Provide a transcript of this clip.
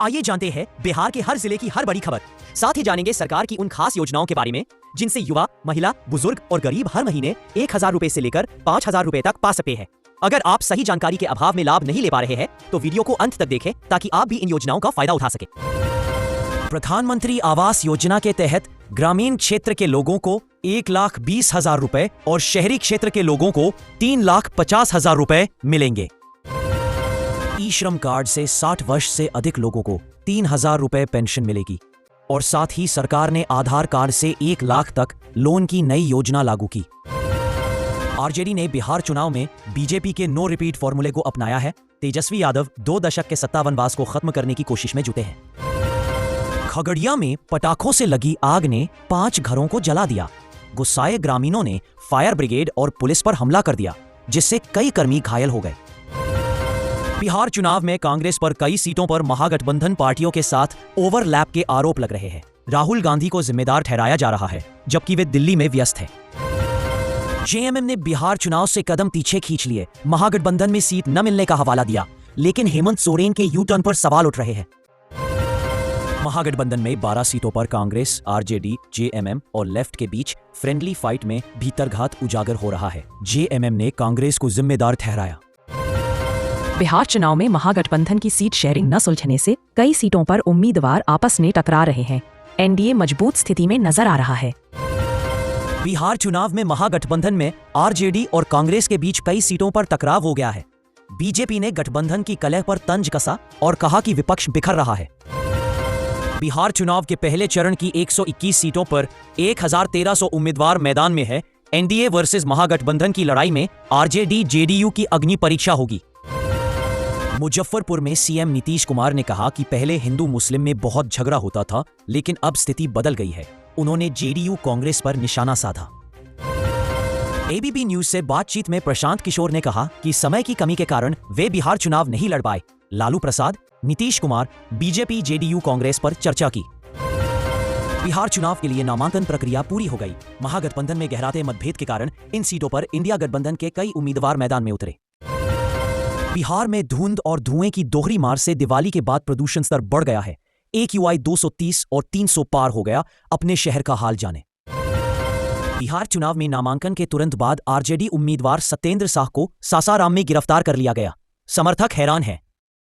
आइए जानते हैं बिहार के हर जिले की हर बड़ी खबर। साथ ही जानेंगे सरकार की उन खास योजनाओं के बारे में जिनसे युवा, महिला, बुजुर्ग और गरीब हर महीने 1000 रुपए से लेकर 5000 रुपए तक पा सकते हैं। अगर आप सही जानकारी के अभाव में लाभ नहीं ले पा रहे हैं तो वीडियो को अंत तक देखें ताकि आप भी इन योजनाओं का फायदा उठा सके। प्रधानमंत्री आवास योजना के तहत ग्रामीण क्षेत्र के लोगों को 1,20,000 रुपए और शहरी क्षेत्र के लोगों को 3,50,000 रुपए मिलेंगे। ई श्रम कार्ड से 60 वर्ष से अधिक लोगों को 3,000 रुपए पेंशन मिलेगी और साथ ही सरकार ने आधार कार्ड से 1 लाख तक लोन की नई योजना लागू की। आरजेडी ने बिहार चुनाव में बीजेपी के नो रिपीट फॉर्मूले को अपनाया है। तेजस्वी यादव 2 दशक के सत्ता वनवास को खत्म करने की कोशिश में जुटे हैं। खगड़िया में पटाखों से लगी आग ने 5 घरों को जला दिया। गुस्साए ग्रामीणों ने फायर ब्रिगेड और पुलिस पर हमला कर दिया जिससे कई कर्मी घायल हो गए। बिहार चुनाव में कांग्रेस पर कई सीटों पर महागठबंधन पार्टियों के साथ ओवरलैप के आरोप लग रहे हैं। राहुल गांधी को जिम्मेदार ठहराया जा रहा है जबकि वे दिल्ली में व्यस्त हैं। जेएमएम ने बिहार चुनाव से कदम पीछे खींच लिए। महागठबंधन में सीट न मिलने का हवाला दिया, लेकिन हेमंत सोरेन के यू टर्न पर सवाल उठ रहे हैं। महागठबंधन में 12 सीटों पर कांग्रेस, आरजेडी, जेएमएम और लेफ्ट के बीच फ्रेंडली फाइट में भीतरघात उजागर हो रहा है। जेएमएम ने कांग्रेस को जिम्मेदार ठहराया। बिहार चुनाव में महागठबंधन की सीट शेयरिंग न सुलझने से कई सीटों पर उम्मीदवार आपस में टकरा रहे हैं। एनडीए मजबूत स्थिति में नजर आ रहा है। बिहार चुनाव में महागठबंधन में आरजेडी और कांग्रेस के बीच कई सीटों पर टकराव हो गया है। बीजेपी ने गठबंधन की कलह पर तंज कसा और कहा कि विपक्ष बिखर रहा है। बिहार चुनाव के पहले चरण की 121 सीटों पर 1,1300 उम्मीदवार मैदान में है। एनडीए वर्सेस महागठबंधन की लड़ाई में आरजेडी जेडीयू की अग्नि परीक्षा होगी। मुजफ्फरपुर में सीएम नीतीश कुमार ने कहा कि पहले हिंदू मुस्लिम में बहुत झगड़ा होता था, लेकिन अब स्थिति बदल गई है। उन्होंने जेडीयू कांग्रेस पर निशाना साधा। एबीपी न्यूज से बातचीत में प्रशांत किशोर ने कहा कि समय की कमी के कारण वे बिहार चुनाव नहीं लड़ पाए। लालू प्रसाद, नीतीश कुमार, बीजेपी जेडीयू कांग्रेस पर चर्चा की। बिहार चुनाव के लिए नामांकन प्रक्रिया पूरी हो गई। महागठबंधन में गहराते मतभेद के कारण इन सीटों पर इंडिया गठबंधन के कई उम्मीदवार मैदान में उतरे। बिहार में धुंध और धुएं की दोहरी मार से दिवाली के बाद प्रदूषण स्तर बढ़ गया है। AQI 230 और 300 पार हो गया। अपने शहर का हाल जाने। बिहार चुनाव में नामांकन के तुरंत बाद आरजेडी उम्मीदवार सत्येंद्र शाह को सासाराम में गिरफ्तार कर लिया गया। समर्थक हैरान हैं।